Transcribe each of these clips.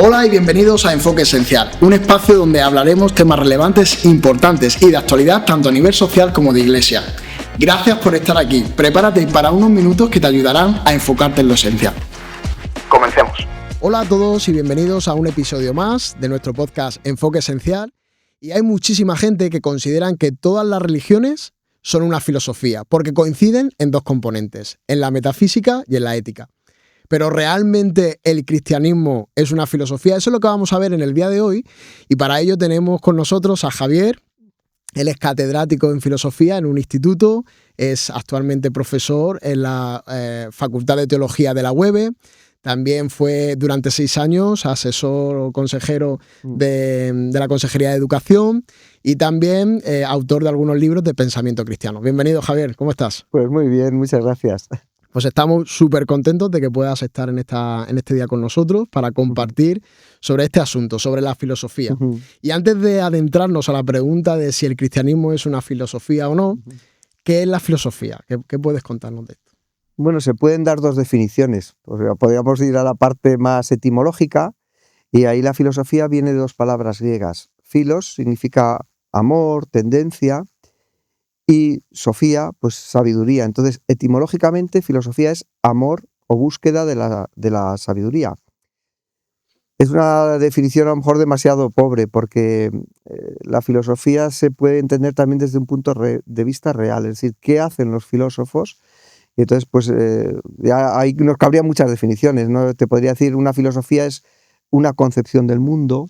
Hola y bienvenidos a Enfoque Esencial, un espacio donde hablaremos temas relevantes, importantes y de actualidad tanto a nivel social como de iglesia. Gracias por estar aquí. Prepárate para unos minutos que te ayudarán a enfocarte en lo esencial. Comencemos. Hola a todos y bienvenidos a un episodio más de nuestro podcast Enfoque Esencial. Y hay muchísima gente que consideran que todas las religiones son una filosofía, porque coinciden en dos componentes, en la metafísica y en la ética. Pero ¿realmente el cristianismo es una filosofía? Eso es lo que vamos a ver en el día de hoy. Y para ello tenemos con nosotros a Javier. Él es catedrático en filosofía en un instituto, es actualmente profesor en la Facultad de Teología de la UEB. También fue durante 6 años asesor o consejero de la Consejería de Educación y también autor de algunos libros de pensamiento cristiano. Bienvenido, Javier, ¿cómo estás? Pues muy bien, muchas gracias. Pues estamos súper contentos de que puedas estar en este día con nosotros para compartir sobre este asunto, sobre la filosofía. Y antes de adentrarnos a la pregunta de si el cristianismo es una filosofía o no, ¿qué es la filosofía? ¿Qué puedes contarnos de esto? Bueno, se pueden dar dos definiciones. O sea, podríamos ir a la parte más etimológica y ahí la filosofía viene de dos palabras griegas. Philos significa amor, tendencia, y sofía, pues sabiduría. Entonces, etimológicamente, filosofía es amor o búsqueda de la sabiduría. Es una definición a lo mejor demasiado pobre porque la filosofía se puede entender también desde un punto de vista real, es decir, ¿qué hacen los filósofos? Y entonces, pues ya ahí nos cabrían muchas definiciones, ¿no? Te podría decir, una filosofía es una concepción del mundo,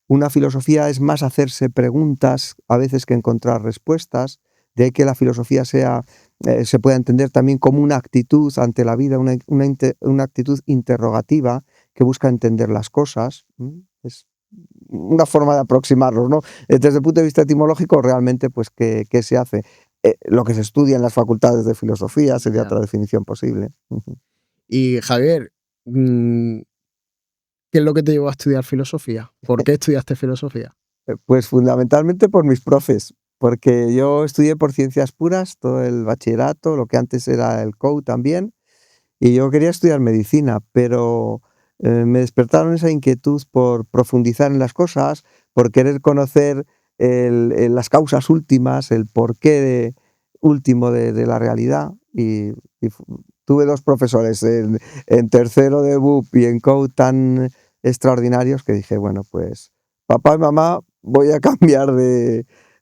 una filosofía es más hacerse preguntas a veces que encontrar respuestas. De ahí que la filosofía se pueda entender también como una actitud ante la vida, una actitud interrogativa que busca entender las cosas. Es una forma de aproximarlos, ¿no? Desde el punto de vista etimológico, realmente, pues, ¿qué se hace? Lo que se estudia en las facultades de filosofía sería otra definición posible. Y Javier, ¿qué es lo que te llevó a estudiar filosofía? ¿Por qué estudiaste filosofía? Pues fundamentalmente por mis profes. Porque yo estudié por ciencias puras, todo el bachillerato, lo que antes era el COU también, y yo quería estudiar medicina, pero me despertaron esa inquietud por profundizar en las cosas, por querer conocer las causas últimas, el porqué último de la realidad, y tuve dos profesores en tercero de BUP y en COU tan extraordinarios que dije, bueno, pues papá y mamá, voy a cambiar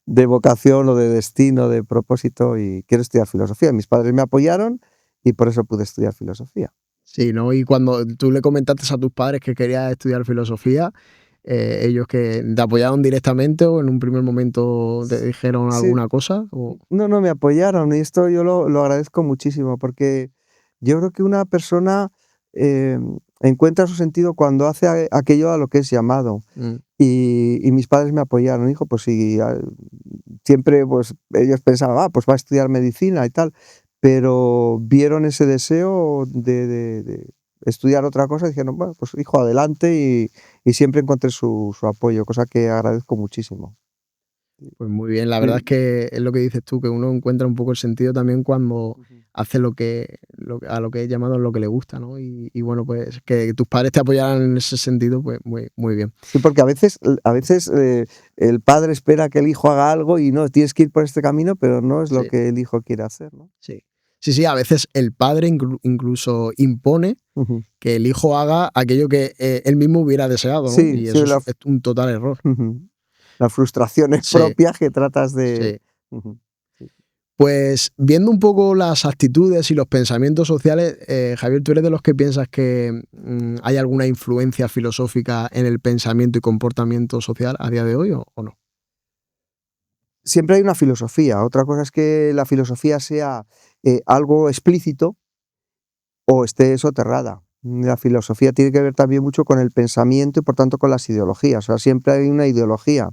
de vocación o de destino, de propósito, y quiero estudiar filosofía. Mis padres me apoyaron y por eso pude estudiar filosofía. Sí, ¿no? Y cuando tú le comentaste a tus padres que querías estudiar filosofía, ¿ellos que te apoyaron directamente o en un primer momento te dijeron Sí. alguna cosa? ¿O? No, me apoyaron y esto yo lo agradezco muchísimo porque yo creo que una persona encuentra su sentido cuando hace aquello a lo que es llamado. Y mis padres me apoyaron, hijo, pues sí, siempre pues ellos pensaban, pues va a estudiar medicina y tal, pero vieron ese deseo de estudiar otra cosa y dijeron, bueno, pues hijo, adelante, y siempre encontré su apoyo, cosa que agradezco muchísimo. Pues muy bien, la verdad es que es lo que dices tú, que uno encuentra un poco el sentido también cuando hace a lo que es llamado lo que le gusta, ¿no? Y bueno, pues que tus padres te apoyaran en ese sentido, pues muy bien. Sí, porque a veces el padre espera que el hijo haga algo y no, tienes que ir por este camino, pero no es lo que el hijo quiere hacer, ¿no? Sí, a veces el padre incluso impone que el hijo haga aquello que él mismo hubiera deseado, ¿no? Sí, y eso es un total error. Las frustraciones propias que tratas de... Sí. Pues viendo un poco las actitudes y los pensamientos sociales, Javier, ¿tú eres de los que piensas que hay alguna influencia filosófica en el pensamiento y comportamiento social a día de hoy o no? Siempre hay una filosofía. Otra cosa es que la filosofía sea algo explícito o esté soterrada. La filosofía tiene que ver también mucho con el pensamiento y por tanto con las ideologías. O sea, siempre hay una ideología.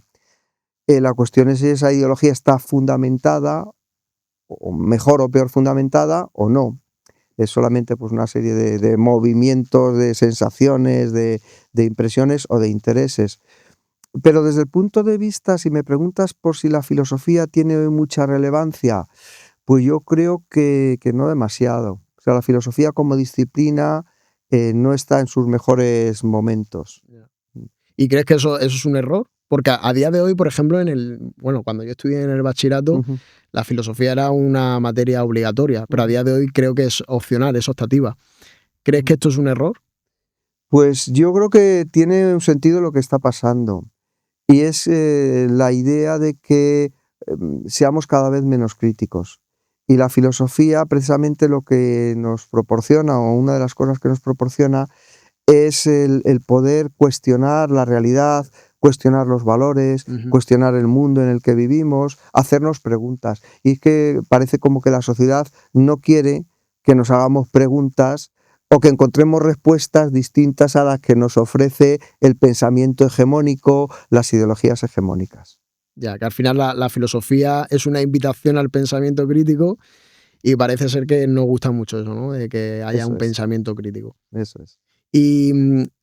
La cuestión es si esa ideología está fundamentada, o mejor o peor fundamentada, o no. Es solamente pues, una serie de movimientos, de sensaciones, de impresiones o de intereses. Pero desde el punto de vista, si me preguntas por si la filosofía tiene mucha relevancia, pues yo creo que no demasiado. O sea, la filosofía como disciplina no está en sus mejores momentos. ¿Y crees que eso es un error? Porque a día de hoy, por ejemplo, cuando yo estudié en el bachillerato, la filosofía era una materia obligatoria, pero a día de hoy creo que es opcional, es optativa. ¿Crees que esto es un error? Pues yo creo que tiene un sentido lo que está pasando, y es la idea de que seamos cada vez menos críticos. Y la filosofía, precisamente lo que nos proporciona, o una de las cosas que nos proporciona, es el poder cuestionar la realidad, cuestionar los valores, cuestionar el mundo en el que vivimos, hacernos preguntas. Y es que parece como que la sociedad no quiere que nos hagamos preguntas o que encontremos respuestas distintas a las que nos ofrece el pensamiento hegemónico, las ideologías hegemónicas. Ya, que al final la filosofía es una invitación al pensamiento crítico y parece ser que nos gusta mucho eso, ¿no? De que haya un pensamiento crítico. Eso es. Y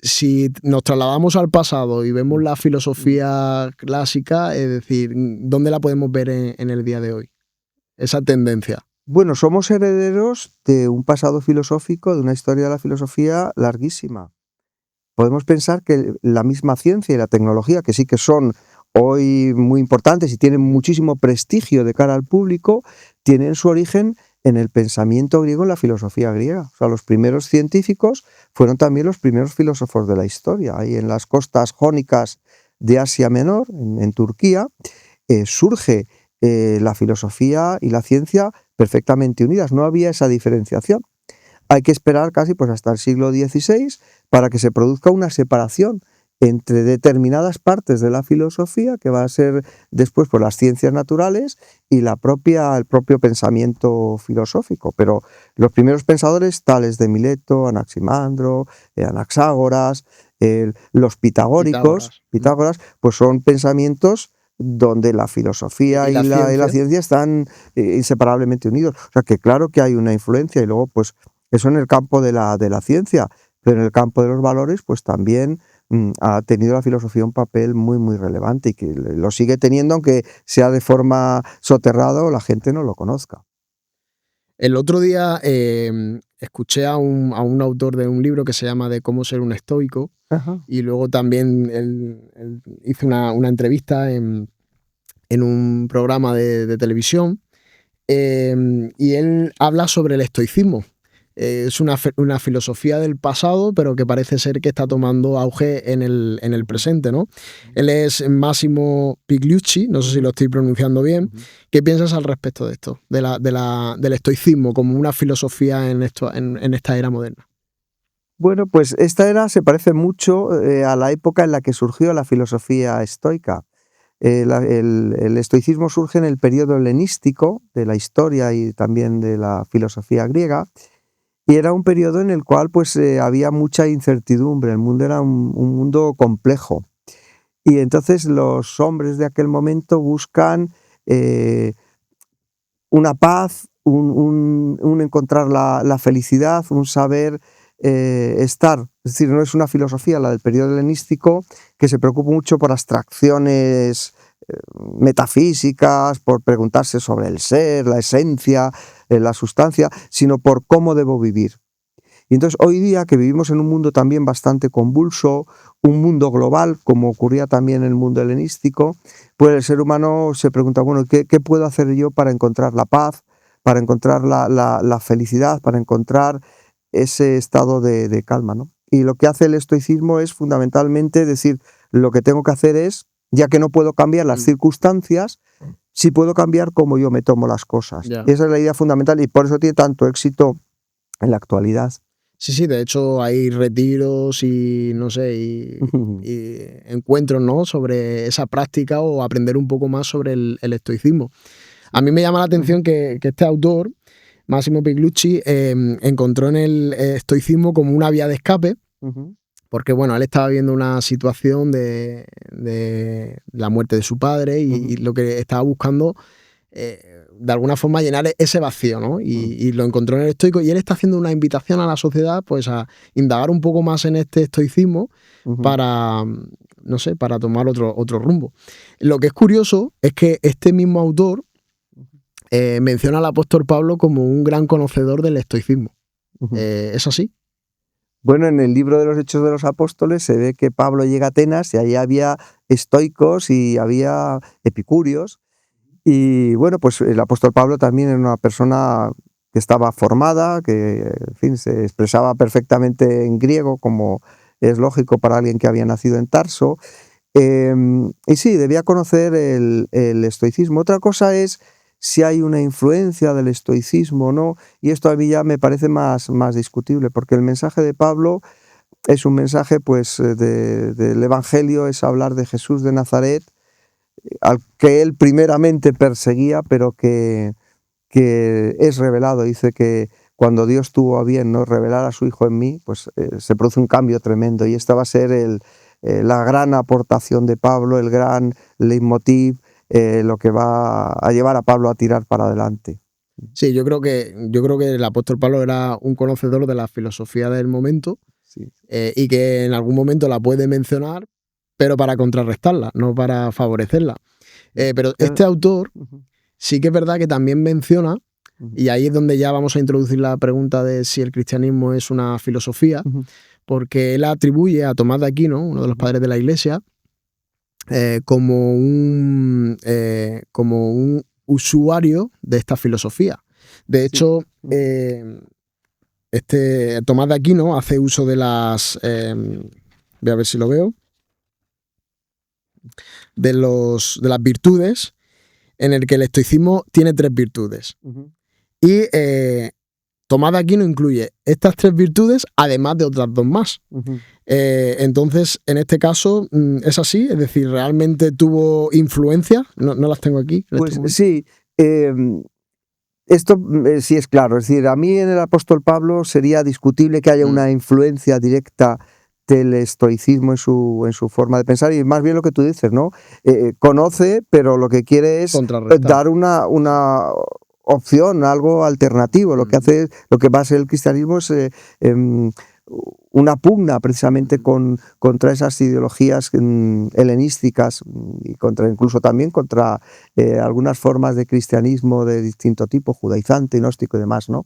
si nos trasladamos al pasado y vemos la filosofía clásica, es decir, ¿dónde la podemos ver en el día de hoy? Esa tendencia. Bueno, somos herederos de un pasado filosófico, de una historia de la filosofía larguísima. Podemos pensar que la misma ciencia y la tecnología, que sí que son hoy muy importantes y tienen muchísimo prestigio de cara al público, tienen su origen en el pensamiento griego, en la filosofía griega. O sea, los primeros científicos fueron también los primeros filósofos de la historia. Ahí en las costas jónicas de Asia Menor, en Turquía, surge la filosofía y la ciencia perfectamente unidas. No había esa diferenciación. Hay que esperar casi pues hasta el siglo XVI para que se produzca una separación entre determinadas partes de la filosofía, que va a ser después por las ciencias naturales, y el propio pensamiento filosófico. Pero los primeros pensadores, tales de Mileto, Anaximandro, Anaxágoras, los Pitágoras, pues son pensamientos donde la filosofía y la ciencia están inseparablemente unidos. O sea que claro que hay una influencia, y luego pues eso en el campo de la ciencia, pero en el campo de los valores pues también ha tenido la filosofía un papel muy muy relevante, y que lo sigue teniendo, aunque sea de forma soterrada o la gente no lo conozca. El otro día escuché a un autor de un libro que se llama De cómo ser un estoico. Ajá. Y luego también él hizo una entrevista en un programa de televisión, y él habla sobre el estoicismo. Es una filosofía del pasado, pero que parece ser que está tomando auge en el presente, ¿no? Él es Massimo Pigliucci, no sé si lo estoy pronunciando bien. ¿Qué piensas al respecto de esto, del estoicismo como una filosofía en esta era moderna? Bueno, pues esta era se parece mucho a la época en la que surgió la filosofía estoica. El estoicismo surge en el periodo helenístico de la historia y también de la filosofía griega, y era un periodo en el cual pues había mucha incertidumbre. El mundo era un mundo complejo, y entonces los hombres de aquel momento buscan una paz, un encontrar la felicidad, un saber estar. Es decir, no es una filosofía, la del periodo helenístico, que se preocupa mucho por abstracciones metafísicas, por preguntarse sobre el ser, la esencia, la sustancia, sino por cómo debo vivir. Y entonces hoy día, que vivimos en un mundo también bastante convulso, un mundo global, como ocurría también en el mundo helenístico, pues el ser humano se pregunta, bueno, ¿qué puedo hacer yo para encontrar la paz, para encontrar la felicidad, para encontrar ese estado de calma, ¿no? Y lo que hace el estoicismo es fundamentalmente decir, lo que tengo que hacer es, ya que no puedo cambiar las circunstancias, sí puedo cambiar cómo yo me tomo las cosas. Ya. Esa es la idea fundamental, y por eso tiene tanto éxito en la actualidad. Sí, de hecho hay retiros y no sé, y encuentros, ¿no?, sobre esa práctica, o aprender un poco más sobre el estoicismo. A mí me llama la atención que este autor, Massimo Pigliucci, encontró en el estoicismo como una vía de escape, porque bueno, él estaba viendo una situación de la muerte de su padre, y lo que estaba buscando, de alguna forma, llenar ese vacío, ¿no? Y lo encontró en el estoico, y él está haciendo una invitación a la sociedad pues a indagar un poco más en este estoicismo para, no sé, para tomar otro rumbo. Lo que es curioso es que este mismo autor menciona al apóstol Pablo como un gran conocedor del estoicismo. ¿Es así? Bueno, en el libro de los Hechos de los Apóstoles se ve que Pablo llega a Atenas y allí había estoicos y había epicúreos. Y bueno, pues el apóstol Pablo también era una persona que estaba formada, que en fin, se expresaba perfectamente en griego, como es lógico para alguien que había nacido en Tarso. Y sí, debía conocer el estoicismo. Otra cosa es si hay una influencia del estoicismo o no, y esto a mí ya me parece más discutible, porque el mensaje de Pablo es un mensaje pues del Evangelio, es hablar de Jesús de Nazaret, al que él primeramente perseguía, pero que es revelado. Dice que cuando Dios tuvo a bien, ¿no?, revelar a su Hijo en mí, pues se produce un cambio tremendo, y esta va a ser la gran aportación de Pablo, el gran leitmotiv, lo que va a llevar a Pablo a tirar para adelante. Sí, yo creo que el apóstol Pablo era un conocedor de la filosofía del momento, Sí. Y que en algún momento la puede mencionar, pero para contrarrestarla, no para favorecerla. Pero este autor sí que es verdad que también menciona, y ahí es donde ya vamos a introducir la pregunta de si el cristianismo es una filosofía, porque él atribuye a Tomás de Aquino, uno de los padres de la Iglesia, como un usuario de esta filosofía. De hecho, Tomás de Aquino hace uso de las... voy a ver si lo veo. De las virtudes, en el que el estoicismo tiene 3 virtudes. Y Tomás de Aquino incluye estas 3 virtudes, además de otras 2 más. Entonces, en este caso, es así, es decir, ¿realmente tuvo influencia? No las tengo aquí. Pues sí, esto sí es claro. Es decir, a mí en el apóstol Pablo sería discutible que haya una influencia directa del estoicismo en su forma de pensar, y más bien lo que tú dices, ¿no? Conoce, pero lo que quiere es dar una opción, algo alternativo. Lo que hace, lo que va a ser el cristianismo es una pugna precisamente contra esas ideologías helenísticas, y incluso también contra algunas formas de cristianismo de distinto tipo, judaizante, gnóstico y demás, ¿no?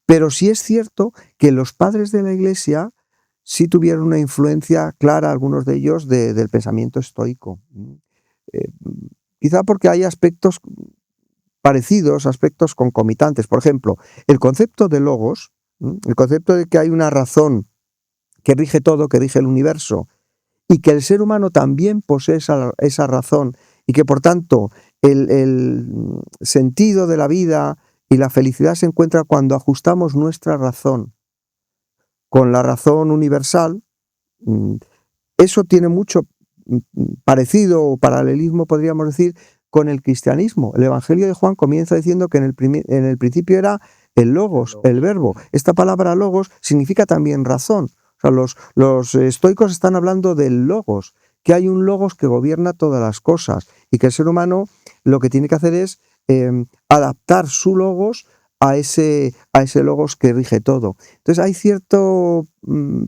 Pero sí es cierto que los padres de la Iglesia sí tuvieron una influencia clara, algunos de ellos, del pensamiento estoico. Quizá porque hay aspectos parecidos, aspectos concomitantes. Por ejemplo, el concepto de logos, el concepto de que hay una razón que rige todo, que rige el universo, y que el ser humano también posee esa razón, y que por tanto el sentido de la vida y la felicidad se encuentra cuando ajustamos nuestra razón con la razón universal. Eso tiene mucho parecido o paralelismo, podríamos decir, con el cristianismo. El Evangelio de Juan comienza diciendo que en el principio era el logos, el verbo. Esta palabra logos significa también razón. O sea, los estoicos están hablando del logos, que hay un logos que gobierna todas las cosas, y que el ser humano lo que tiene que hacer es adaptar su logos a ese logos que rige todo. Entonces hay cierto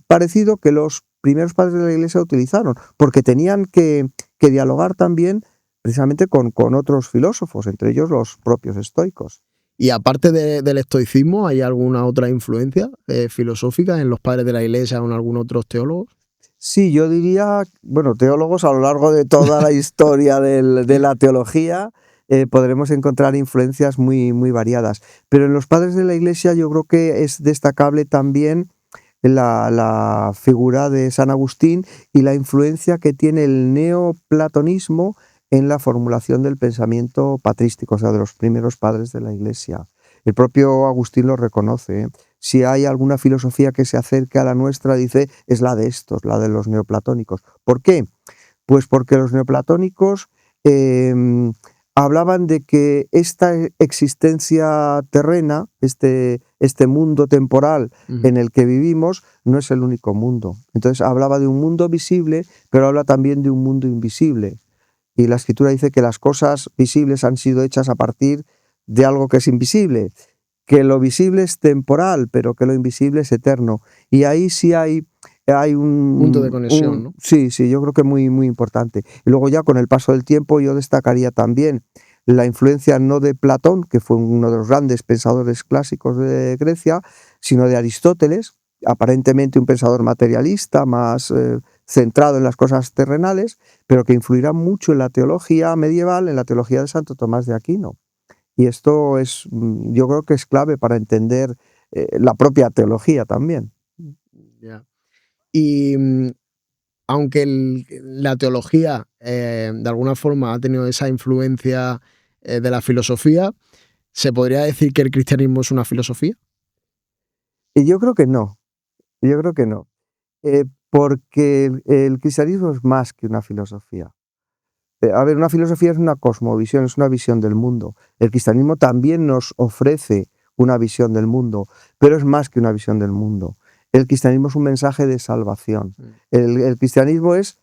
parecido que los primeros padres de la Iglesia utilizaron, porque tenían que dialogar también precisamente con otros filósofos, entre ellos los propios estoicos. Y aparte del estoicismo, ¿hay alguna otra influencia filosófica en los padres de la Iglesia o en algún otro teólogo? Sí, yo diría, bueno, teólogos a lo largo de toda la historia de la teología podremos encontrar influencias muy, muy variadas. Pero en los padres de la Iglesia yo creo que es destacable también la figura de San Agustín y la influencia que tiene el neoplatonismo en la formulación del pensamiento patrístico, o sea, de los primeros padres de la Iglesia. El propio Agustín lo reconoce. Si hay alguna filosofía que se acerque a la nuestra, dice, es la de estos, la de los neoplatónicos. ¿Por qué? Pues porque los neoplatónicos hablaban de que esta existencia terrena, este mundo temporal en el que vivimos, no es el único mundo. Entonces hablaba de un mundo visible, pero habla también de un mundo invisible. Y la Escritura dice que las cosas visibles han sido hechas a partir de algo que es invisible, que lo visible es temporal, pero que lo invisible es eterno. Y ahí sí hay un punto de conexión, ¿no? Sí, yo creo que muy, muy importante. Y luego ya con el paso del tiempo yo destacaría también la influencia no de Platón, que fue uno de los grandes pensadores clásicos de Grecia, sino de Aristóteles, aparentemente un pensador materialista, más centrado en las cosas terrenales, pero que influirá mucho en la teología medieval, en la teología de Santo Tomás de Aquino. Y esto es, yo creo que es clave para entender la propia teología también. Ya. Y aunque la teología de alguna forma ha tenido esa influencia de la filosofía, ¿se podría decir que el cristianismo es una filosofía? Y yo creo que no, porque el cristianismo es más que una filosofía. A ver, una filosofía es una cosmovisión, es una visión del mundo. El cristianismo también nos ofrece una visión del mundo, pero es más que una visión del mundo. El cristianismo es un mensaje de salvación. El cristianismo es,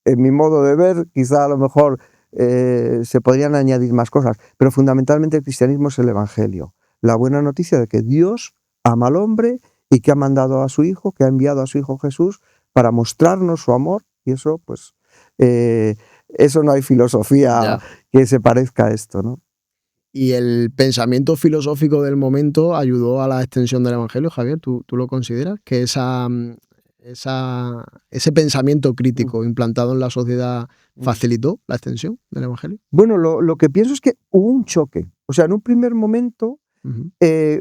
en mi modo de ver, quizá a lo mejor se podrían añadir más cosas, pero fundamentalmente el cristianismo es el evangelio. La buena noticia de que Dios ama al hombre y que ha mandado a su Hijo, que ha enviado a su Hijo Jesús para mostrarnos su amor, y eso, pues, eso no hay filosofía que se parezca a esto, ¿no? ¿Y el pensamiento filosófico del momento ayudó a la extensión del evangelio, Javier? ¿Tú lo consideras? ¿Que ese pensamiento crítico implantado en la sociedad facilitó la extensión del evangelio? Bueno, lo que pienso es que hubo un choque. O sea, en un primer momento,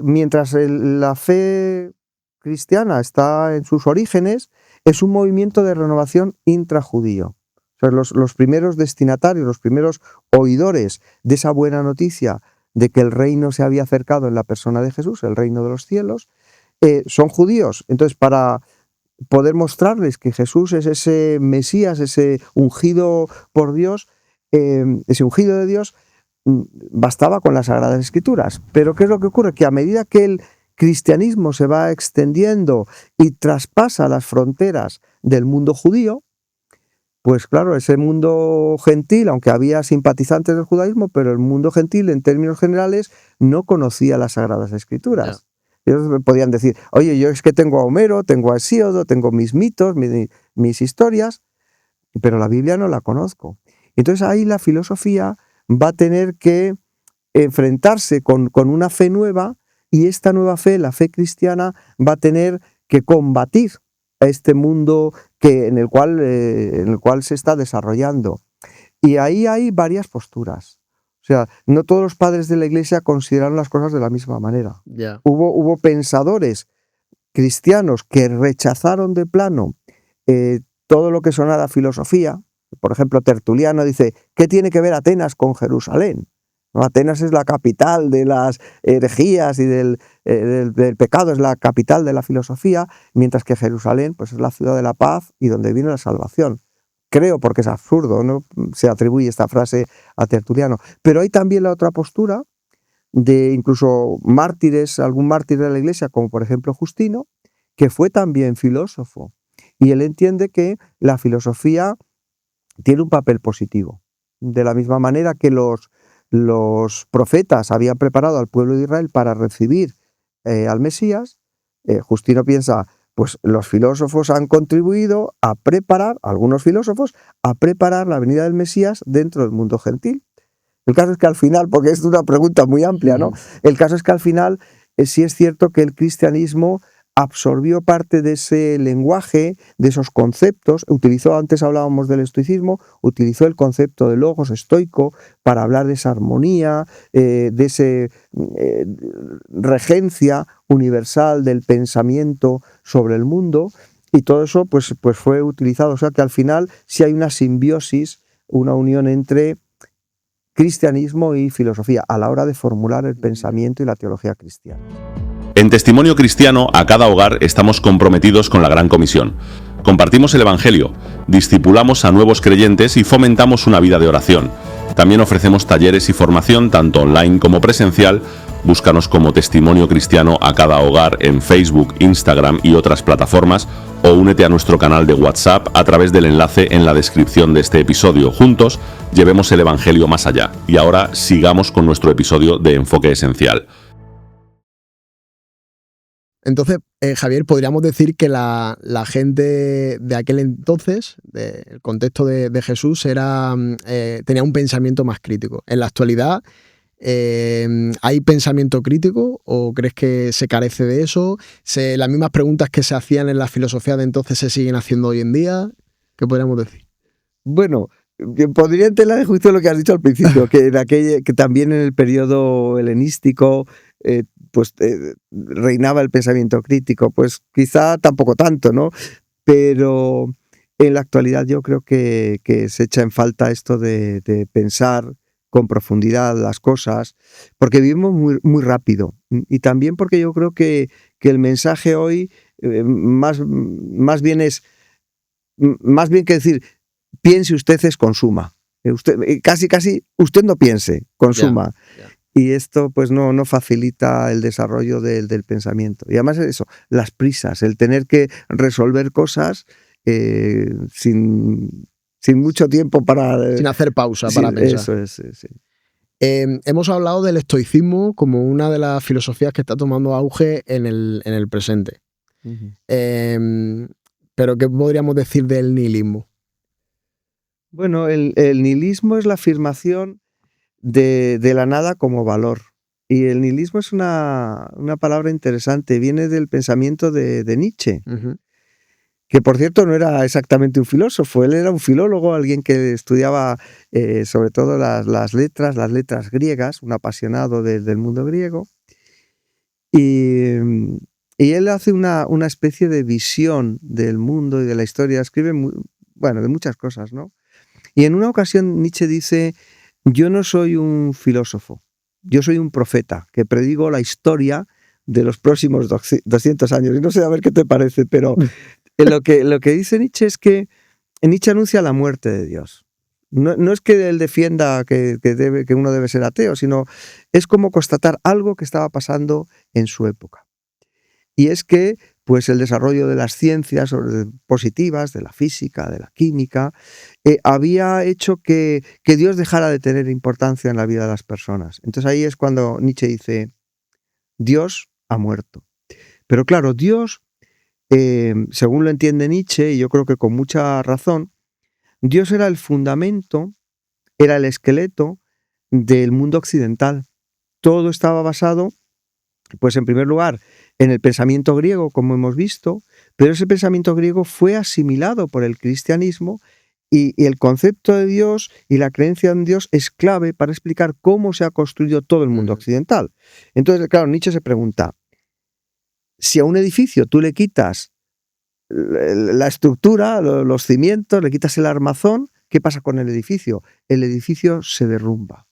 mientras la fe cristiana está en sus orígenes, es un movimiento de renovación intrajudío. O sea, los primeros destinatarios, los primeros oidores de esa buena noticia de que el reino se había acercado en la persona de Jesús, el reino de los cielos, son judíos. Entonces, para poder mostrarles que Jesús es ese Mesías, ese ungido por Dios, ese ungido de Dios, bastaba con las Sagradas Escrituras. Pero ¿qué es lo que ocurre? Que a medida que el cristianismo se va extendiendo y traspasa las fronteras del mundo judío, pues claro, ese mundo gentil, aunque había simpatizantes del judaísmo, pero el mundo gentil en términos generales no conocía las Sagradas Escrituras. Ellos podían decir, oye, yo es que tengo a Homero, tengo a Hesíodo, tengo mis mitos, mis historias, pero la Biblia no la conozco. Entonces ahí la filosofía va a tener que enfrentarse con una fe nueva, y esta nueva fe, la fe cristiana, va a tener que combatir a este mundo en el cual se está desarrollando. Y ahí hay varias posturas. O sea, no todos los padres de la Iglesia consideraron las cosas de la misma manera. Hubo pensadores cristianos que rechazaron de plano todo lo que sonara filosofía. Por ejemplo, Tertuliano dice, ¿qué tiene que ver Atenas con Jerusalén? ¿No? Atenas es la capital de las herejías y del pecado, es la capital de la filosofía, mientras que Jerusalén, pues, es la ciudad de la paz y donde viene la salvación. Creo, porque es absurdo, ¿no? Se atribuye esta frase a Tertuliano. Pero hay también la otra postura de incluso mártires, algún mártir de la Iglesia, como por ejemplo Justino, que fue también filósofo. Y él entiende que la filosofía tiene un papel positivo. De la misma manera que los profetas habían preparado al pueblo de Israel para recibir al Mesías, Justino piensa, pues los filósofos han contribuido a preparar, algunos filósofos, a preparar la venida del Mesías dentro del mundo gentil. El caso es que al final, porque es una pregunta muy amplia, ¿no? El caso es que al final sí es cierto que el cristianismo absorbió parte de ese lenguaje, de esos conceptos, antes hablábamos del estoicismo, utilizó el concepto de logos estoico para hablar de esa armonía, de esa regencia universal del pensamiento sobre el mundo, y todo eso pues fue utilizado. O sea que al final sí hay una simbiosis, una unión entre cristianismo y filosofía a la hora de formular el pensamiento y la teología cristiana. En Testimonio Cristiano, a cada hogar estamos comprometidos con la Gran Comisión. Compartimos el Evangelio, discipulamos a nuevos creyentes y fomentamos una vida de oración. También ofrecemos talleres y formación, tanto online como presencial. Búscanos como Testimonio Cristiano a cada hogar en Facebook, Instagram y otras plataformas, o únete a nuestro canal de WhatsApp a través del enlace en la descripción de este episodio. Juntos, llevemos el Evangelio más allá. Y ahora sigamos con nuestro episodio de Enfoque Esencial. Entonces, Javier, podríamos decir que la gente de aquel entonces, del contexto de Jesús, tenía un pensamiento más crítico. En la actualidad, ¿Hay pensamiento crítico o crees que se carece de eso? ¿Las mismas preguntas que se hacían en la filosofía de entonces se siguen haciendo hoy en día? ¿Qué podríamos decir? Bueno, podría en tela de juicio lo que has dicho al principio, que también en el periodo helenístico reinaba el pensamiento crítico. Pues quizá tampoco tanto, ¿no? Pero en la actualidad yo creo que se echa en falta esto de pensar con profundidad las cosas, porque vivimos muy, muy rápido. Y también porque yo creo que el mensaje hoy más bien que decir, piense usted es consuma. Casi usted no piense, consuma. Ya. Y esto pues no facilita el desarrollo del pensamiento. Y además eso, las prisas, el tener que resolver cosas sin mucho tiempo para... Sin hacer pausa para pensar. Eso es, sí. Hemos hablado del estoicismo como una de las filosofías que está tomando auge en el presente. Uh-huh. Pero ¿qué podríamos decir del nihilismo? Bueno, el nihilismo es la afirmación de la nada como valor. Y el nihilismo es una palabra interesante, viene del pensamiento de Nietzsche, Uh-huh. que por cierto no era exactamente un filósofo, él era un filólogo, alguien que estudiaba sobre todo las letras griegas, un apasionado del mundo griego. Y él hace una especie de visión del mundo y de la historia, escribe de muchas cosas, ¿no? Y en una ocasión Nietzsche dice: yo no soy un filósofo, yo soy un profeta que predigo la historia de los próximos 200 años. Y no sé, a ver qué te parece, pero lo que dice Nietzsche es que Nietzsche anuncia la muerte de Dios. No es que él defienda que uno debe ser ateo, sino es como constatar algo que estaba pasando en su época. Y es que pues el desarrollo de las ciencias positivas, de la física, de la química, había hecho que Dios dejara de tener importancia en la vida de las personas. Entonces ahí es cuando Nietzsche dice: Dios ha muerto. Pero claro, Dios, según lo entiende Nietzsche, y yo creo que con mucha razón, Dios era el fundamento, era el esqueleto del mundo occidental. Todo estaba basado, pues en primer lugar, en el pensamiento griego, como hemos visto, pero ese pensamiento griego fue asimilado por el cristianismo y el concepto de Dios y la creencia en Dios es clave para explicar cómo se ha construido todo el mundo occidental. Entonces, claro, Nietzsche se pregunta: si a un edificio tú le quitas la estructura, los cimientos, le quitas el armazón, ¿qué pasa con el edificio? El edificio se derrumba.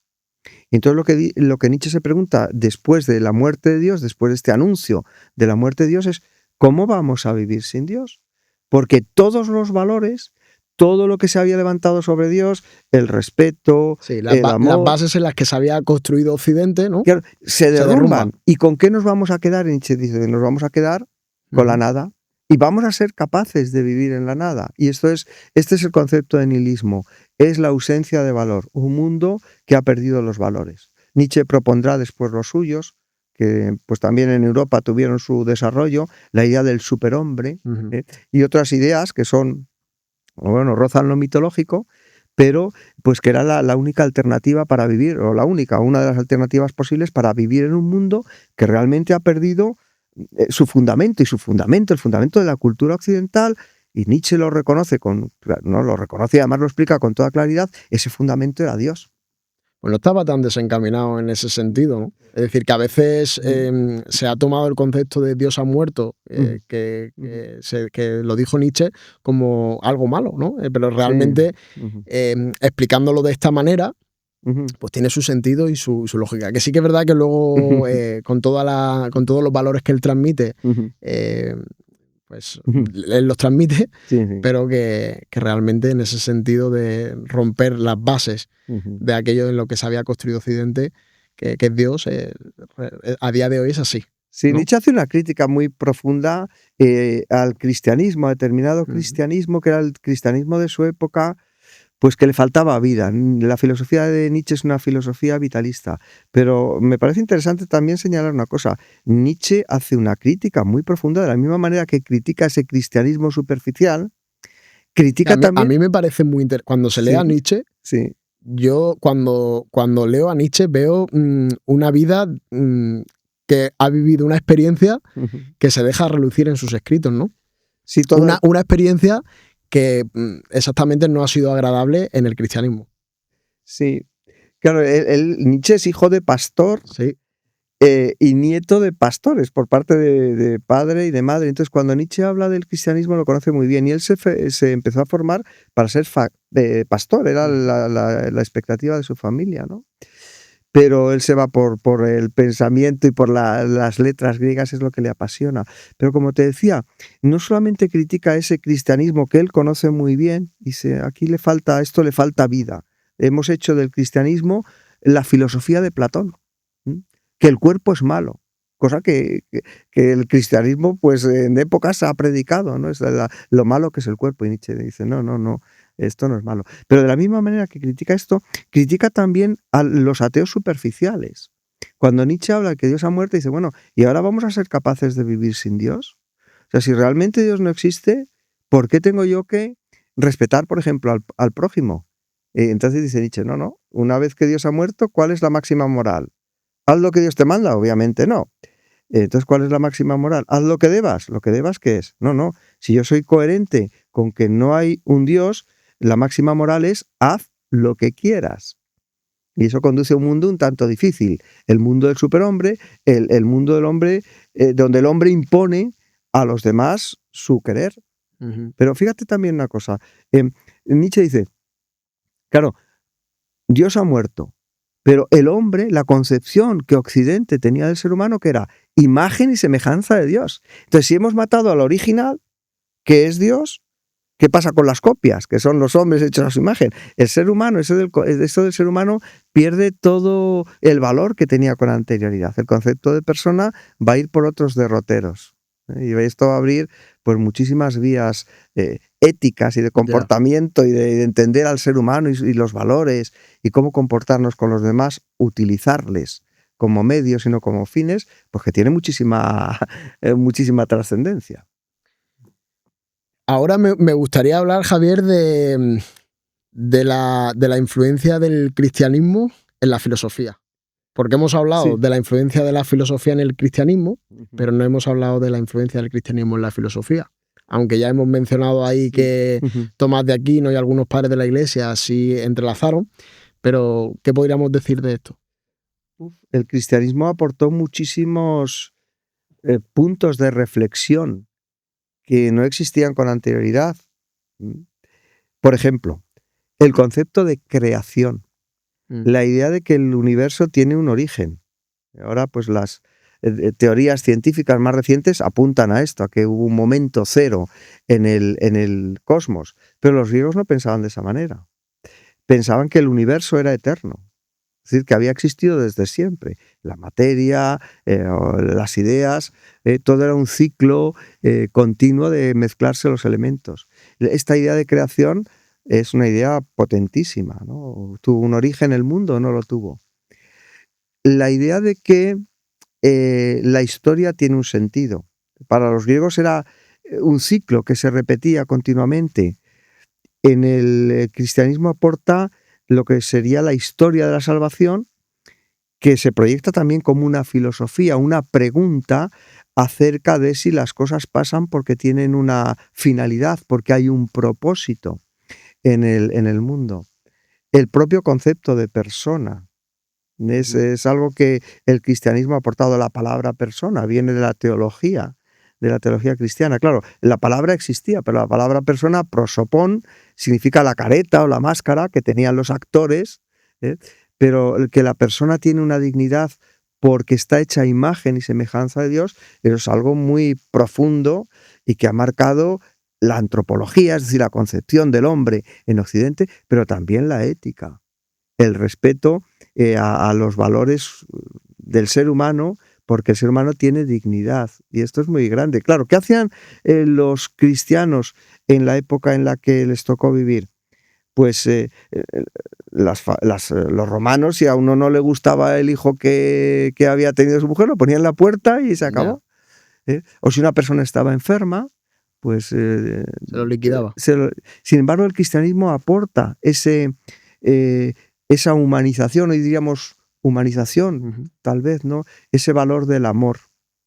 Entonces lo que Nietzsche se pregunta después de la muerte de Dios, después de este anuncio de la muerte de Dios, es ¿cómo vamos a vivir sin Dios? Porque todos los valores, todo lo que se había levantado sobre Dios, el respeto, el amor, las bases en las que se había construido Occidente, ¿no? Claro, se derrumban. ¿Y con qué nos vamos a quedar? Nietzsche dice: nos vamos a quedar con la nada. Y vamos a ser capaces de vivir en la nada. Y este es el concepto de nihilismo. Es la ausencia de valor. Un mundo que ha perdido los valores. Nietzsche propondrá después los suyos, que pues también en Europa tuvieron su desarrollo, la idea del superhombre, y otras ideas que son, bueno, rozan lo mitológico, pero pues que era la única alternativa para vivir, o una de las alternativas posibles para vivir en un mundo que realmente ha perdido su fundamento, el fundamento de la cultura occidental, y Nietzsche lo reconoce y además lo explica con toda claridad: ese fundamento era Dios. Pues no estaba tan desencaminado en ese sentido, ¿no? Es decir, que a veces se ha tomado el concepto de Dios ha muerto, que lo dijo Nietzsche, como algo malo, ¿no? Pero realmente, explicándolo de esta manera, pues tiene su sentido y su lógica. Que sí que es verdad que luego, con todos los valores que él transmite, pues él los transmite, pero que realmente en ese sentido de romper las bases de aquello en lo que se había construido Occidente, que es Dios, a día de hoy es así. Sí, ¿no? Nietzsche hace una crítica muy profunda al cristianismo, a determinado cristianismo, que era el cristianismo de su época, pues que le faltaba vida. La filosofía de Nietzsche es una filosofía vitalista, pero me parece interesante también señalar una cosa: Nietzsche hace una crítica muy profunda, de la misma manera que critica ese cristianismo superficial, critica también... A mí me parece muy interesante, cuando se lee a Nietzsche, yo cuando leo a Nietzsche veo una vida que ha vivido una experiencia que se deja relucir en sus escritos, ¿no? Sí, Una experiencia que exactamente no ha sido agradable en el cristianismo. Sí, claro, Nietzsche es hijo de pastor, sí, y nieto de pastores por parte de padre y de madre. Entonces, cuando Nietzsche habla del cristianismo lo conoce muy bien y él se empezó a formar para ser pastor, era la expectativa de su familia, ¿no? Pero él se va por el pensamiento y por las letras griegas, es lo que le apasiona. Pero como te decía, no solamente critica ese cristianismo que él conoce muy bien, dice, aquí esto le falta vida. Hemos hecho del cristianismo la filosofía de Platón, que el cuerpo es malo, cosa que el cristianismo pues en épocas ha predicado, ¿no? Es lo malo que es el cuerpo, y Nietzsche dice, no, esto no es malo. Pero de la misma manera que critica esto, critica también a los ateos superficiales. Cuando Nietzsche habla de que Dios ha muerto, dice, bueno, ¿y ahora vamos a ser capaces de vivir sin Dios? O sea, si realmente Dios no existe, ¿por qué tengo yo que respetar, por ejemplo, al prójimo? Entonces dice Nietzsche, no, una vez que Dios ha muerto, ¿cuál es la máxima moral? ¿Haz lo que Dios te manda? Obviamente no. Entonces, ¿cuál es la máxima moral? Haz lo que debas. ¿Lo que debas qué es? No. Si yo soy coherente con que no hay un Dios, la máxima moral es haz lo que quieras. Y eso conduce a un mundo un tanto difícil. El mundo del superhombre, el mundo del hombre, donde el hombre impone a los demás su querer. Pero fíjate también una cosa. Nietzsche dice, claro, Dios ha muerto. Pero el hombre, la concepción que Occidente tenía del ser humano, que era imagen y semejanza de Dios. Entonces, si hemos matado al original, que es Dios, ¿qué pasa con las copias, que son los hombres hechos a su imagen? El ser humano, eso del ser humano, pierde todo el valor que tenía con anterioridad. El concepto de persona va a ir por otros derroteros. Y esto va a abrir pues muchísimas vías éticas y de comportamiento y de entender al ser humano y los valores y cómo comportarnos con los demás, utilizarles como medios y no como fines, pues que tiene muchísima trascendencia. Ahora me gustaría hablar, Javier, de la influencia del cristianismo en la filosofía. Porque hemos hablado de la influencia de la filosofía en el cristianismo, pero no hemos hablado de la influencia del cristianismo en la filosofía. Aunque ya hemos mencionado ahí que Tomás de Aquino y algunos padres de la Iglesia sí entrelazaron, pero ¿qué podríamos decir de esto? El cristianismo aportó muchísimos puntos de reflexión que no existían con anterioridad. Por ejemplo, el concepto de creación. La idea de que el universo tiene un origen. Ahora, pues las teorías científicas más recientes apuntan a esto, a que hubo un momento cero en el cosmos. Pero los griegos no pensaban de esa manera. Pensaban que el universo era eterno. Es decir, que había existido desde siempre. La materia, las ideas, todo era un ciclo continuo de mezclarse los elementos. Esta idea de creación es una idea potentísima, ¿no? ¿Tuvo un origen el mundo o no lo tuvo? La idea de que la historia tiene un sentido. Para los griegos era un ciclo que se repetía continuamente. En el cristianismo aporta lo que sería la historia de la salvación, que se proyecta también como una filosofía, una pregunta acerca de si las cosas pasan porque tienen una finalidad, porque hay un propósito en el mundo. El propio concepto de persona es algo que el cristianismo ha aportado. La palabra persona viene de la teología cristiana. Claro, la palabra existía, pero la palabra persona, prosopón, significa la careta o la máscara que tenían los actores, pero que la persona tiene una dignidad porque está hecha a imagen y semejanza de Dios, eso es algo muy profundo y que ha marcado la antropología, es decir, la concepción del hombre en Occidente, pero también la ética, el respeto a los valores del ser humano, porque el ser humano tiene dignidad, y esto es muy grande. Claro, ¿qué hacían los cristianos en la época en la que les tocó vivir? Pues los romanos, si a uno no le gustaba el hijo que había tenido su mujer, lo ponían en la puerta y se acabó. O si una persona estaba enferma, pues se lo liquidaba. Sin embargo, el cristianismo aporta ese esa humanización, hoy diríamos humanización, tal vez, ¿no? Ese valor del amor,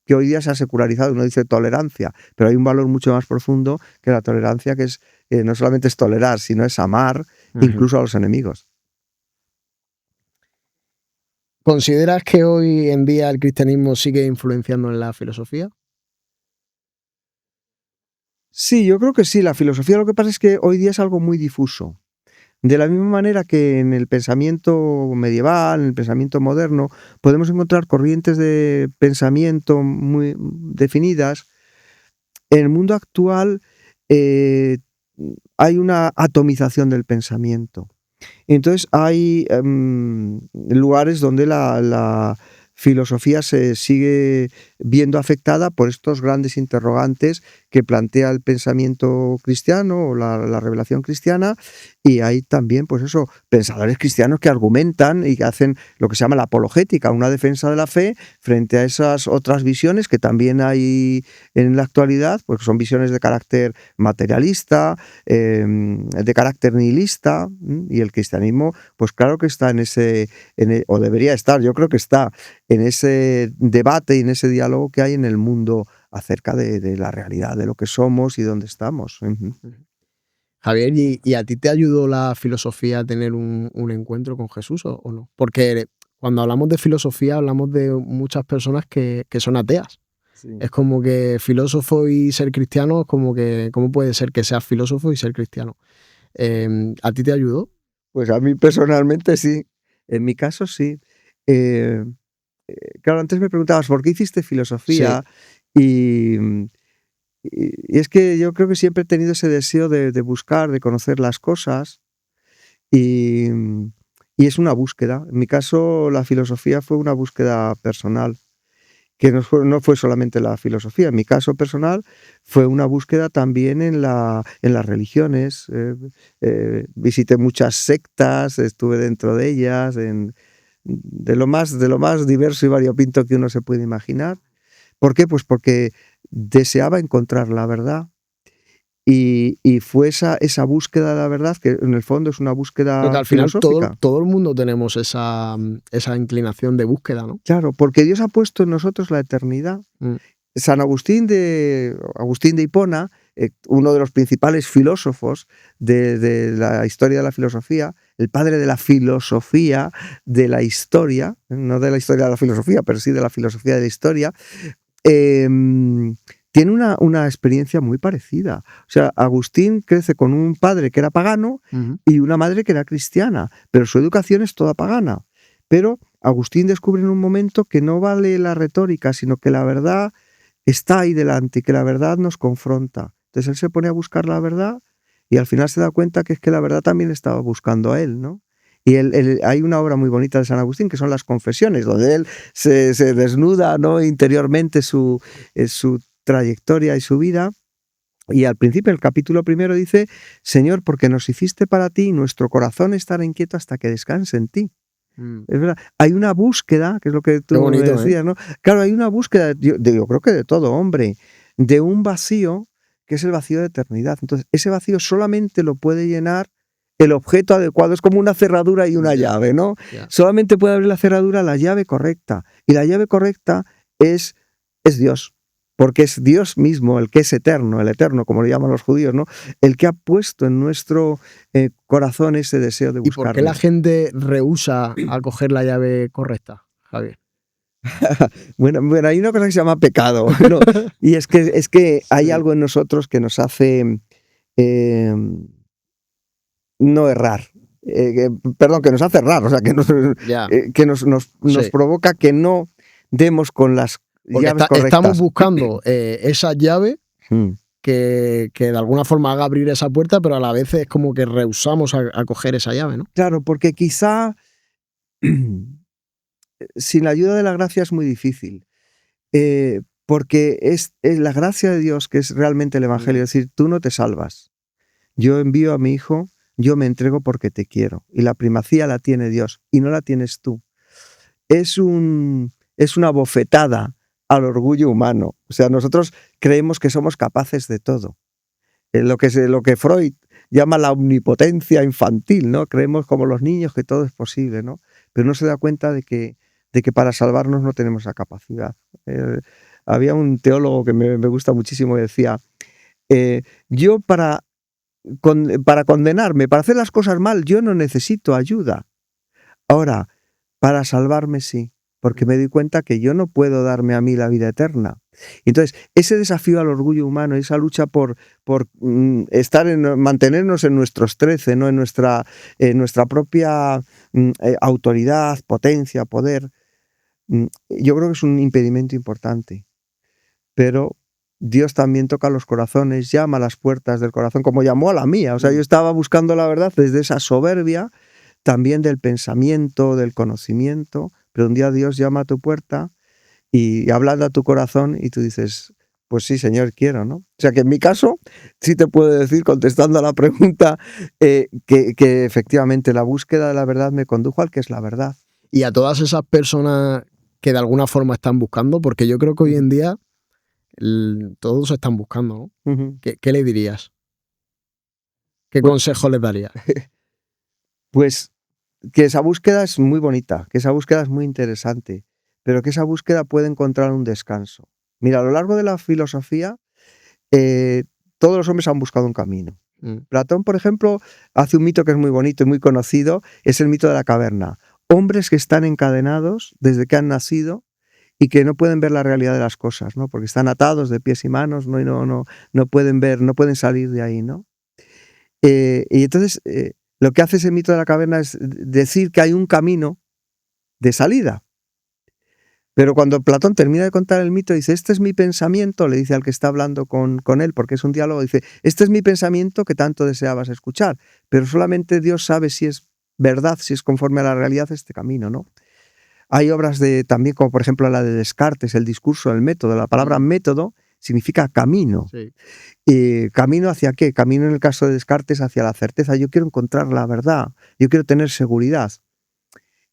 que hoy día se ha secularizado, uno dice tolerancia, pero hay un valor mucho más profundo que la tolerancia, que es no solamente es tolerar, sino es amar incluso a los enemigos. ¿Consideras que hoy en día el cristianismo sigue influenciando en la filosofía? Sí, yo creo que sí. La filosofía, lo que pasa es que hoy día es algo muy difuso. De la misma manera que en el pensamiento medieval, en el pensamiento moderno, podemos encontrar corrientes de pensamiento muy definidas, en el mundo actual hay una atomización del pensamiento. Entonces hay lugares donde la filosofía se sigue viendo afectada por estos grandes interrogantes que plantea el pensamiento cristiano o la revelación cristiana, y hay también, pues eso, pensadores cristianos que argumentan y que hacen lo que se llama la apologética, una defensa de la fe frente a esas otras visiones que también hay en la actualidad, pues son visiones de carácter materialista, de carácter nihilista, y el cristianismo, pues claro que está o debería estar, yo creo que está en ese debate y en ese diálogo que hay en el mundo acerca de la realidad, de lo que somos y dónde estamos. Javier, ¿y a ti te ayudó la filosofía a tener un encuentro con Jesús o no? Porque cuando hablamos de filosofía hablamos de muchas personas que son ateas. Sí. Es como que filósofo y ser cristiano, es como que, ¿cómo puede ser que seas filósofo y ser cristiano? ¿A ti te ayudó? Pues a mí personalmente sí, en mi caso sí. Claro, antes me preguntabas, ¿por qué hiciste filosofía? Sí. Y es que yo creo que siempre he tenido ese deseo de buscar, de conocer las cosas, y es una búsqueda. En mi caso, la filosofía fue una búsqueda personal, que no fue solamente la filosofía. En mi caso personal fue una búsqueda también en las religiones. Visité muchas sectas, estuve dentro de ellas, de lo más diverso y variopinto que uno se puede imaginar. ¿Por qué? Pues porque deseaba encontrar la verdad, y fue esa búsqueda de la verdad, que en el fondo es una búsqueda Porque al final filosófica. todo el mundo tenemos esa inclinación de búsqueda, ¿no? Claro, porque Dios ha puesto en nosotros la eternidad. San Agustín de Hipona, uno de los principales filósofos de la historia de la filosofía, el padre de la filosofía de la historia, no de la historia de la filosofía, pero sí de la filosofía de la historia, tiene una experiencia muy parecida. O sea, Agustín crece con un padre que era pagano y una madre que era cristiana, pero su educación es toda pagana. Pero Agustín descubre en un momento que no vale la retórica, sino que la verdad está ahí delante y que la verdad nos confronta. Entonces él se pone a buscar la verdad y al final se da cuenta que es que la verdad también estaba buscando a él, ¿no? Y hay una obra muy bonita de San Agustín que son las Confesiones, donde él se desnuda, ¿no?, interiormente su trayectoria y su vida. Y al principio, el capítulo primero dice: Señor, porque nos hiciste para ti, nuestro corazón estará inquieto hasta que descanse en ti. Es verdad, hay una búsqueda, que es lo que tú me decías, ¿no? Claro, hay una búsqueda, yo creo que de todo hombre, de un vacío que es el vacío de eternidad. Entonces, ese vacío solamente lo puede llenar el objeto adecuado. Es como una cerradura y una llave, ¿no? Solamente puede abrir la cerradura la llave correcta. Y la llave correcta es Dios. Porque es Dios mismo el que es eterno, el eterno, como le llaman los judíos, ¿no? El que ha puesto en nuestro corazón ese deseo de buscarlo. ¿Y por qué la gente rehúsa a coger la llave correcta, Javier? Bueno, hay una cosa que se llama pecado, ¿no? Y es que hay algo en nosotros que nos hace no errar. Perdón, que nos hace errar, o sea, que nos provoca que no demos con las llaves correctas. Estamos buscando esa llave que de alguna forma haga abrir esa puerta, pero a la vez es como que rehusamos a coger esa llave, ¿no? Claro, porque quizá sin la ayuda de la gracia es muy difícil. Porque es la gracia de Dios que es realmente el Evangelio. Es decir, tú no te salvas. Yo envío a mi hijo, yo me entrego porque te quiero. Y la primacía la tiene Dios y no la tienes tú. Es una bofetada al orgullo humano. O sea, nosotros creemos que somos capaces de todo. Lo que Freud llama la omnipotencia infantil, ¿no? Creemos como los niños que todo es posible, ¿no? Pero no se da cuenta de que para salvarnos no tenemos esa capacidad. Había un teólogo que me gusta muchísimo que decía, yo para condenarme, para hacer las cosas mal, yo no necesito ayuda. Ahora, para salvarme sí, porque me doy cuenta que yo no puedo darme a mí la vida eterna. Entonces, ese desafío al orgullo humano, esa lucha por mantenernos en nuestros 13, ¿no? en nuestra propia autoridad, potencia, poder, yo creo que es un impedimento importante. Pero Dios también toca los corazones, llama a las puertas del corazón, como llamó a la mía. O sea, yo estaba buscando la verdad desde esa soberbia, también del pensamiento, del conocimiento, pero un día Dios llama a tu puerta y hablando a tu corazón y tú dices, pues sí, Señor, quiero, ¿no? O sea, que en mi caso, sí te puedo decir, contestando a la pregunta, que efectivamente la búsqueda de la verdad me condujo al que es la verdad. Y a todas esas personas que de alguna forma están buscando, porque yo creo que hoy en día todos están buscando, ¿no? Uh-huh. ¿Qué le dirías? ¿Qué consejo les darías? Pues que esa búsqueda es muy bonita, que esa búsqueda es muy interesante, pero que esa búsqueda puede encontrar un descanso. Mira, a lo largo de la filosofía, todos los hombres han buscado un camino. Platón, por ejemplo, hace un mito que es muy bonito y muy conocido, es el mito de la caverna. Hombres que están encadenados desde que han nacido y que no pueden ver la realidad de las cosas, ¿no? Porque están atados de pies y manos, ¿no? Y no pueden ver, no pueden salir de ahí, ¿no? Y entonces, lo que hace ese mito de la caverna es decir que hay un camino de salida. Pero cuando Platón termina de contar el mito, dice, este es mi pensamiento, le dice al que está hablando con él, porque es un diálogo, dice, este es mi pensamiento que tanto deseabas escuchar, pero solamente Dios sabe si es verdad, si es conforme a la realidad este camino, ¿no? Hay obras también como por ejemplo la de Descartes, el discurso del método. La palabra método significa camino. Sí. ¿Camino hacia qué? Camino en el caso de Descartes hacia la certeza. Yo quiero encontrar la verdad, yo quiero tener seguridad.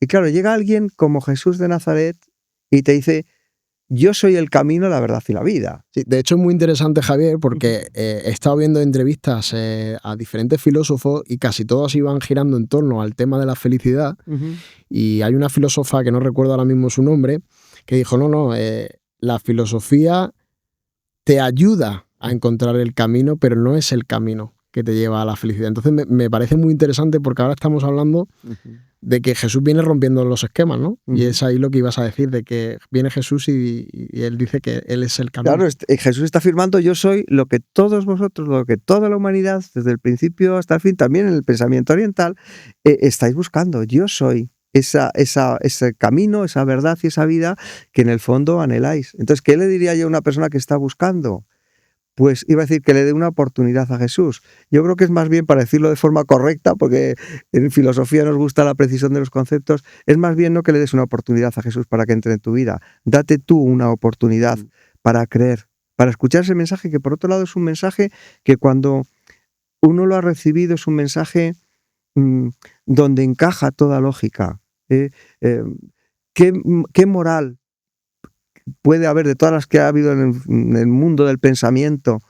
Y claro, llega alguien como Jesús de Nazaret y te dice, yo soy el camino, la verdad y la vida. Sí, de hecho es muy interesante, Javier, porque he estado viendo entrevistas a diferentes filósofos y casi todos iban girando en torno al tema de la felicidad. Y hay una filósofa, que no recuerdo ahora mismo su nombre, que dijo, la filosofía te ayuda a encontrar el camino, pero no es el camino que te lleva a la felicidad. Entonces me parece muy interesante porque ahora estamos hablando de que Jesús viene rompiendo los esquemas, ¿no? Y es ahí lo que ibas a decir, de que viene Jesús y él dice que él es el camino. Claro, Jesús está afirmando, yo soy lo que todos vosotros, lo que toda la humanidad, desde el principio hasta el fin, también en el pensamiento oriental, estáis buscando. Yo soy ese camino, esa verdad y esa vida que en el fondo anheláis. Entonces, ¿qué le diría yo a una persona que está buscando? Pues iba a decir que le dé una oportunidad a Jesús. Yo creo que es más bien, para decirlo de forma correcta, porque en filosofía nos gusta la precisión de los conceptos, es más bien no que le des una oportunidad a Jesús para que entre en tu vida. Date tú una oportunidad para creer, para escuchar ese mensaje, que por otro lado es un mensaje que cuando uno lo ha recibido es un mensaje donde encaja toda lógica. ¿Qué moral puede haber de todas las que ha habido en el mundo del pensamiento,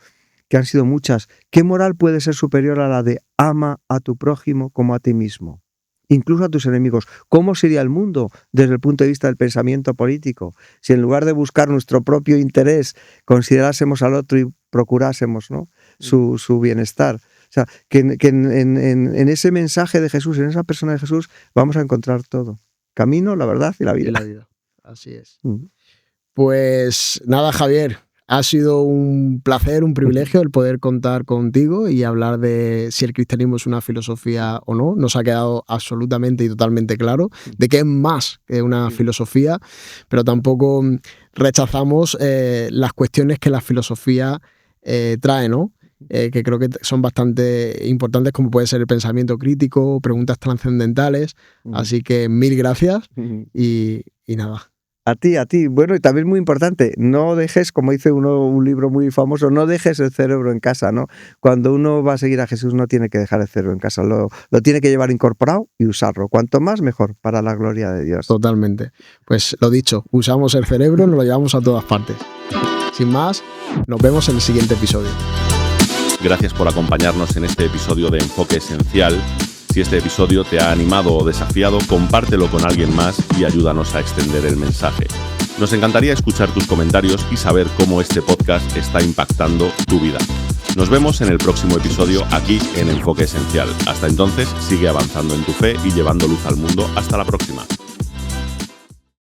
que han sido muchas? ¿Qué moral puede ser superior a la de ama a tu prójimo como a ti mismo? Incluso a tus enemigos. ¿Cómo sería el mundo desde el punto de vista del pensamiento político si en lugar de buscar nuestro propio interés considerásemos al otro y procurásemos, ¿no? su bienestar? O sea, que en ese mensaje de Jesús, en esa persona de Jesús, vamos a encontrar todo. Camino, la verdad y la vida. Y la vida. Así es. Pues nada, Javier, ha sido un placer, un privilegio el poder contar contigo y hablar de si el cristianismo es una filosofía o no. Nos ha quedado absolutamente y totalmente claro de que es más que una filosofía, pero tampoco rechazamos las cuestiones que la filosofía trae, ¿no? Que creo que son bastante importantes, como puede ser el pensamiento crítico, preguntas trascendentales. Así que 1000 gracias y nada. A ti. Bueno, y también muy importante, no dejes, como dice un libro muy famoso, no dejes el cerebro en casa, ¿no? Cuando uno va a seguir a Jesús no tiene que dejar el cerebro en casa, lo tiene que llevar incorporado y usarlo. Cuanto más, mejor, para la gloria de Dios. Totalmente. Pues lo dicho, usamos el cerebro, nos lo llevamos a todas partes. Sin más, nos vemos en el siguiente episodio. Gracias por acompañarnos en este episodio de Enfoque Esencial. Si este episodio te ha animado o desafiado, compártelo con alguien más y ayúdanos a extender el mensaje. Nos encantaría escuchar tus comentarios y saber cómo este podcast está impactando tu vida. Nos vemos en el próximo episodio aquí en Enfoque Esencial. Hasta entonces, sigue avanzando en tu fe y llevando luz al mundo. Hasta la próxima.